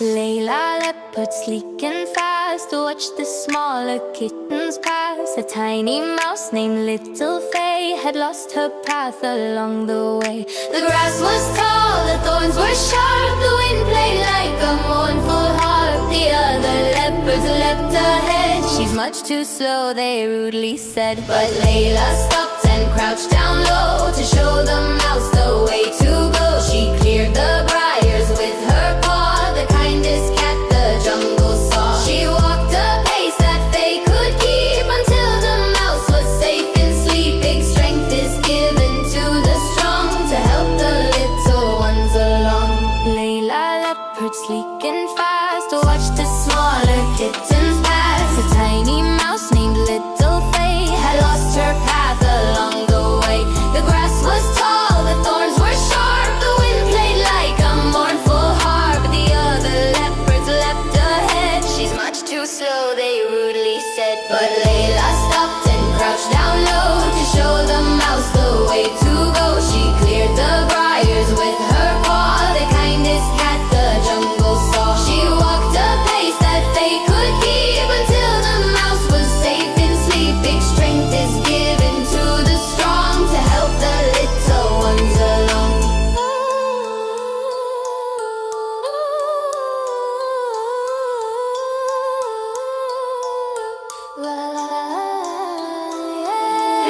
Layla leopard, sleek and fast, watch the smaller kittens pass. A tiny mouse named Little Faye had lost her path along the way. The grass was tall, the thorns were sharp, the wind played like a mournful harp. The other leopards leapt ahead. She's much too slow, they rudely said. But Layla stopped and crouched down low to show the mouse the way to go. She cleared the briars with her paw, the kindest cat the jungle saw. She walked a pace that they could keep until the mouse was safe in sleep. Big strength is given to the strong to help the little ones along. Layla leopard, sleek and fast, watch the smaller kittens pass. A tiny mouse named Little Faye had lost her path along the way. The grass was tall, the thorns were sharp, the wind played like a mournful harp. The other leopards leapt ahead. She's much too slow, they rudely said. But Layla stopped and crouched down low to show the mouse the way to go. She cleared the briars with her paw, the kindest cat the jungle saw. She walked a pace that they could keep until the mouse was safe in sleep. Big strength is given to the strong to help the little ones along.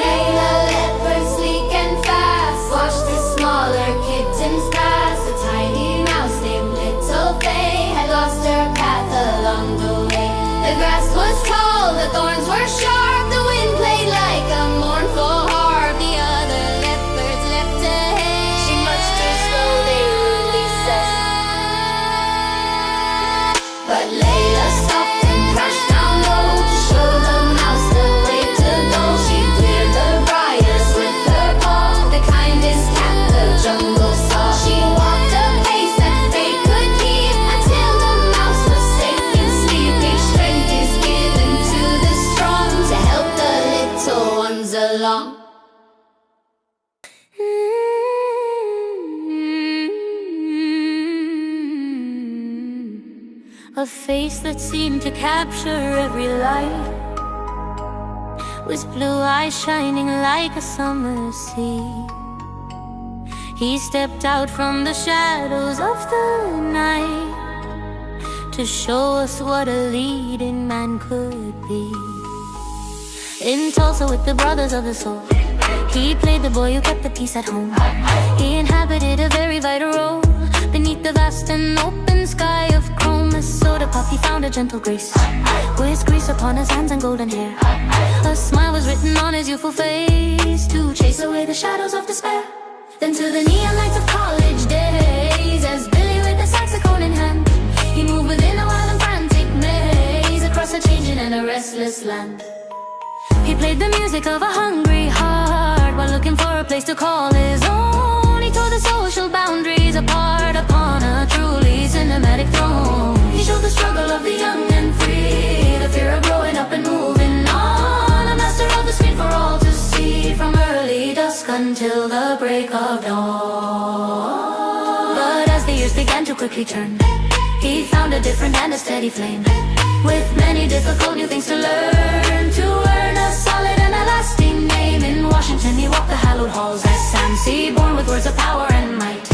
Layla leopard, sleek and fast, watch the smaller kittens pass. A tiny mouse named Little Faye had lost her path along the way. The grass was tall, the thorns were sharp, the wind played like a mournful harp. The other leopards leapt ahead. She much too slow, they rudely said. But Layla stopped and crouched down low to show the mouse the way to go. She cleared the briars with her paw, the kindest cat the jungle saw. She walked a pace that they could keep until the mouse was safe in sleep. Big strength is given to the strong to help the little ones along. A face that seemed to capture every light, with blue eyes shining like a summer sea. He stepped out from the shadows of the night to show us what a leading man could be. In Tulsa with the Brothers of the Soul, he played the boy who kept the peace at home. He inhabited a very vital role beneath the vast and open sky of chrome. A soda pop, he found a gentle grace, with grease upon his hands and golden hair. A smile was written on his youthful face to chase away the shadows of despair. Then to the neon lights of college days, as Billy with the saxophone in hand, he moved within a wild and frantic maze across a changing and a restless land. He played the music of a hungry heart while looking for a place to call his own. He tore the social boundaries apart upon a truly cinematic throne. He showed the struggle of the young and free, the fear of growing up and moving on. A master of the screen for all to see, from early dusk until the break of dawn. But as the years began to quickly turn, he found a different and a steady flame, with many difficult new things to learn, to earn a solid and a lasting name. In Washington he walked the hallowed halls as Sam C, born with words of power and might.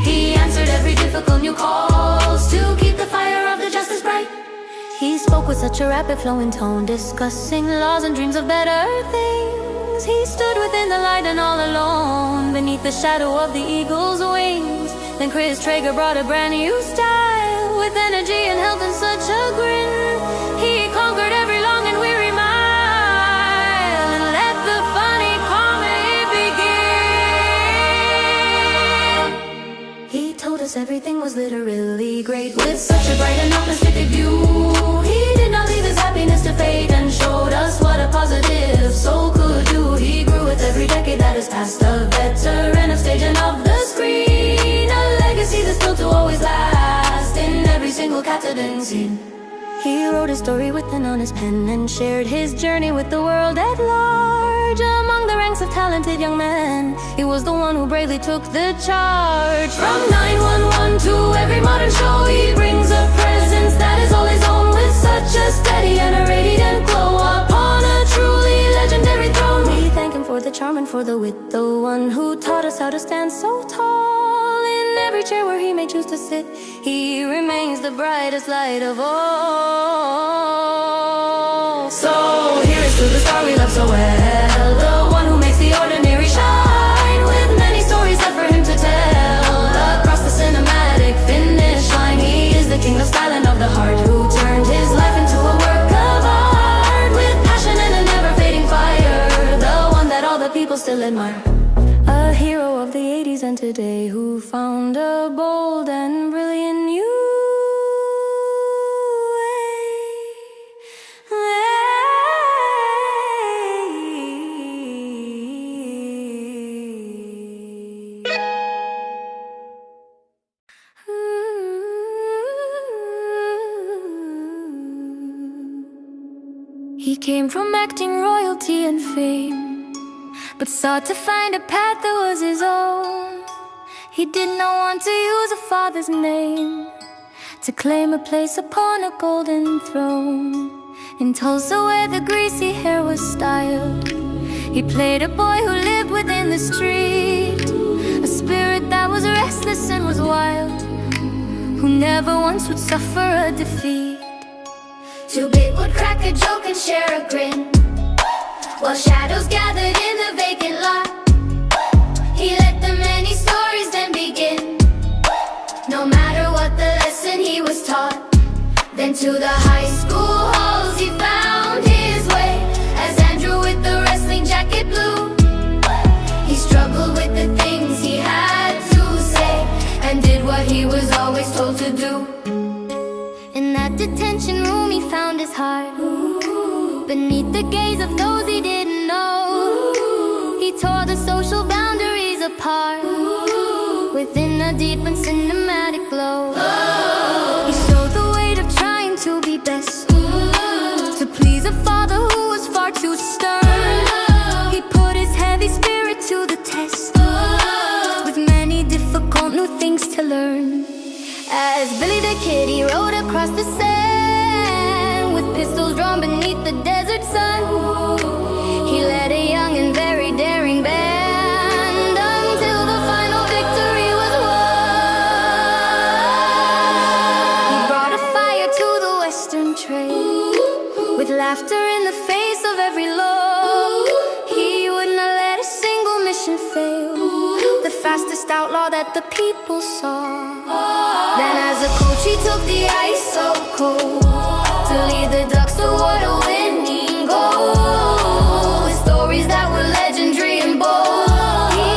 He answered every difficult new calls to keep the fire of the justice bright. He spoke with such a rapid flowing tone, discussing laws and dreams of better things. He stood within the light and all alone, beneath the shadow of the eagle's wings. Then Chris Traeger brought a brand new style, with energy and health and such a grin. He conquered every long and weary mile, and let the funny comedy begin. He told us everything was literally great, with such a bright and optimistic view. He did not leave his happiness to fate, and showed us what a positive soul could do. He grew with every decade that has passed, a veteran of stage and of the screen, a legacy that's built to always last in every single captivating scene. He wrote his story with an honest pen and shared his journey with the world at large. Among the ranks of talented young men, he was the one who bravely took the charge. From 911 to every modern show, he brings a presence that is all his own, with such a steady and a radiant glow upon a truly legendary throne. We thank him for the charm and for the wit, the one who taught us how to stand so tall. In every chair where he may choose to sit, he remains the brightest light of all. So here is to the star we love so well, the one who makes the ordinary shine, with many stories left for him to tell. Across the cinematic finish line, he is the king of style and of the heart, who turned his life into a work of art, with passion and a never-fading fire, the one that all the people still admire. A hero of the 80s and today, who found a bold and brilliant new He came from acting, royalty and fame, but sought to find a path that was his own. He did not want to use a father's name to claim a place upon a golden throne. In Tulsa, where the greasy hair was styled, he played a boy who lived within the street, a spirit that was restless and was wild, who never once would suffer a defeat. Too big would crack a joke and share a grin, while shadows gathered in the vacant lot. He let the many stories then begin, no matter what the lesson he was taught. Then to the high school halls he found his way, as Andrew with the wrestling jacket blew. He struggled with the things he had to say, and did what he was always told to do. In that detention room he found his heart, beneath the gaze of those he didn't know. He tore the social boundaries apart, within a deep and cinematic glow. He showed the weight of trying to be best, to please a father who was far too stern. He put his heavy spirit to the test, with many difficult new things to learn. As Billy the Kid he rode across the sand, with pistols drawn beneath the desert sun. He led a young and very daring band, until the final victory was won. He brought a fire to the western trail, with laughter in the face of every low. He would not let a single mission fail, the fastest outlaw that the people saw. Then as a coach he took the ice so cold, to lead the Ducks toward a winning goal, with stories that were legendary and bold. He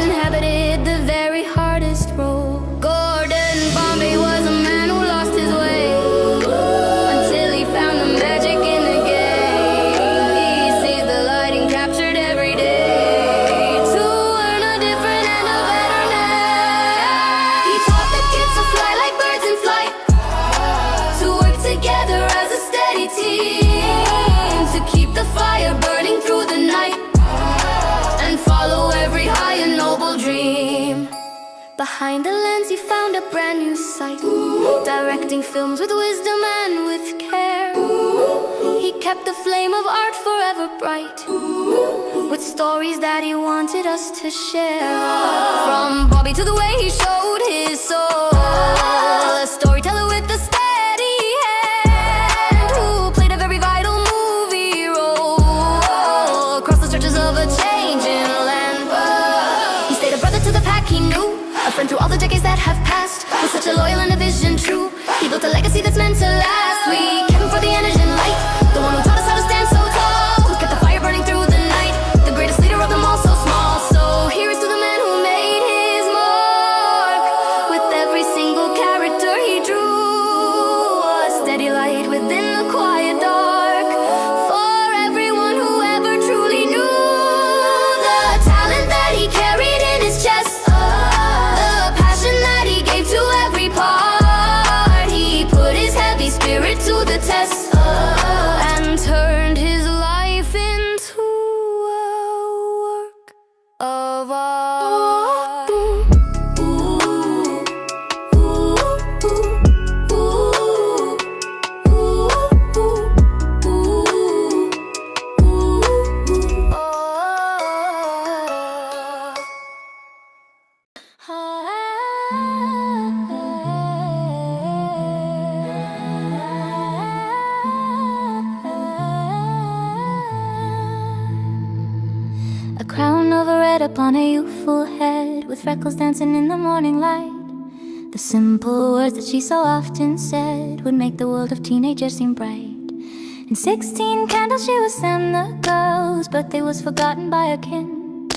inhabited the very hardest role. Gordon Bombay was a man who lost his way, until he found the magic in the game. He seized the light and captured every day, to earn a different and a better name. He taught the kids to fly like birds in flight, to work together as a steady team, to keep the fire burning through the night, and follow every high and noble dream. Behind the lens he found a brand new sight, directing films with wisdom and with care. He kept the flame of art forever bright, with stories that he wanted us to share. From Bobby to the way he showed his soul, a storyteller with a steady hand, who played a very vital movie role across the stretches of a changing land. He stayed a brother to the pack he knew, a friend through all the decades that have passed, with such a loyal and a vision true. He built a legacy that's meant to last. We kept him for the energy and light, the one who taught us how to stand so tall, who kept the fire burning through the night, the greatest leader of them all, so small. So here is to the man who made his mark, with every single character he drew, a steady light within the quiet dark, for everyone who ever truly knew the talent that he carried in his chest, the passion that he gave to every part. He put his heavy spirit to the sat upon a youthful head, with freckles dancing in the morning light. The simple words that she so often said would make the world of teenagers seem bright. In 16 candles she would send the girls, but they was forgotten by her kin.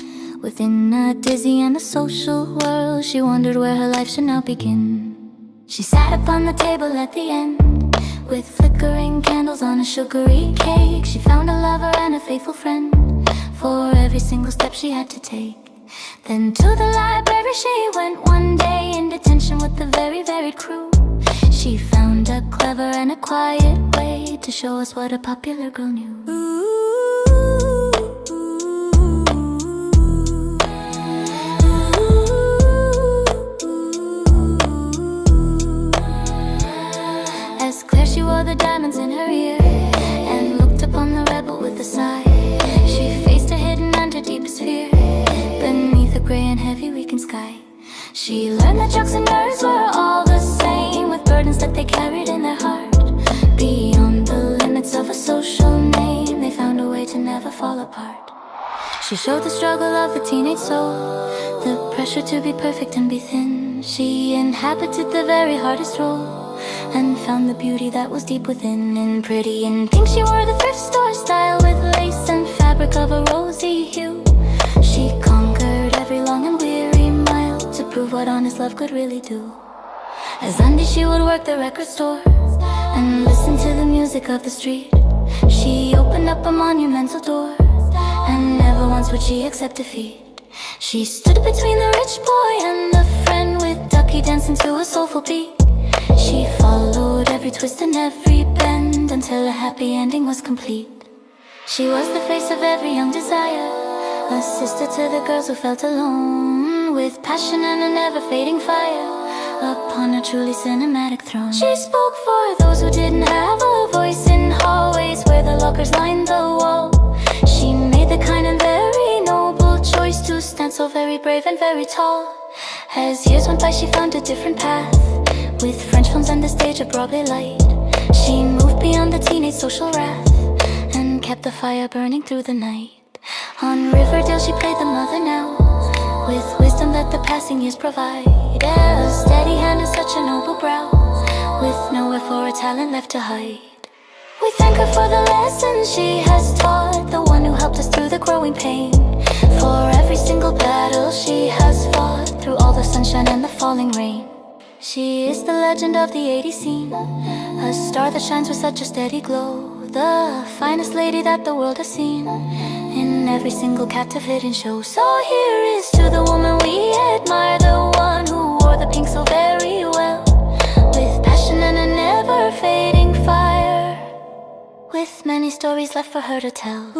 Within a dizzy and a social whirl, she wondered where her life should now begin. She sat upon the table at the end, with flickering candles on a sugary cake. She found a lover and a faithful friend for every single step she had to take. Then to the library she went one day, in detention with the very varied crew. She found a clever and a quiet way to show us what a popular girl knew. As clear she wore the diamonds in her ear, and looked upon the rebel with a sigh. She faced her hidden and her deepest fear, beneath a grey and heavy weekend sky. She learned that jocks and nerds were all the same, with burdens that they carried in their heart. Beyond the limits of a social name, they found a way to never fall apart. She showed the struggle of the teenage soul, the pressure to be perfect and be thin. She inhabited the very hardest role, and found the beauty that was deep within. In pretty in pink she wore the thrift store style, with lace and fabric of a rosy hue. She conquered every long and weary mile to prove what honest love could really do. As Andy she would work the record store and listen to the music of the street. She opened up a monumental door, and never once would she accept defeat. She stood between the rich boy and the friend, with Ducky dancing to a soulful beat. She followed every twist and every bend, until a happy ending was complete. She was the face of every young desire, a sister to the girls who felt alone, with passion and a never-fading fire upon a truly cinematic throne. She spoke for those who didn't have a voice, in hallways where the lockers lined the wall. She made the kind and very noble choice to stand so very brave and very tall. As years went by she found a different path, with French films and the stage a Broadway light. She moved beyond the teenage social wrath, and kept the fire burning through the night. On Riverdale she played the mother now, with wisdom that the passing years provide. A steady hand and such a noble brow, with nowhere for her talent left to hide. We thank her for the lessons she has taught, the one who helped us through the growing pain. For every single battle she has fought, through all the sunshine and the falling rain. She is the legend of the 80s scene, a star that shines with such a steady glow, the finest lady that the world has seen, in every single captivating show. So here is to the woman we admire, the one who wore the pink so very well, with passion and a never-fading fire, with many stories left for her to tell.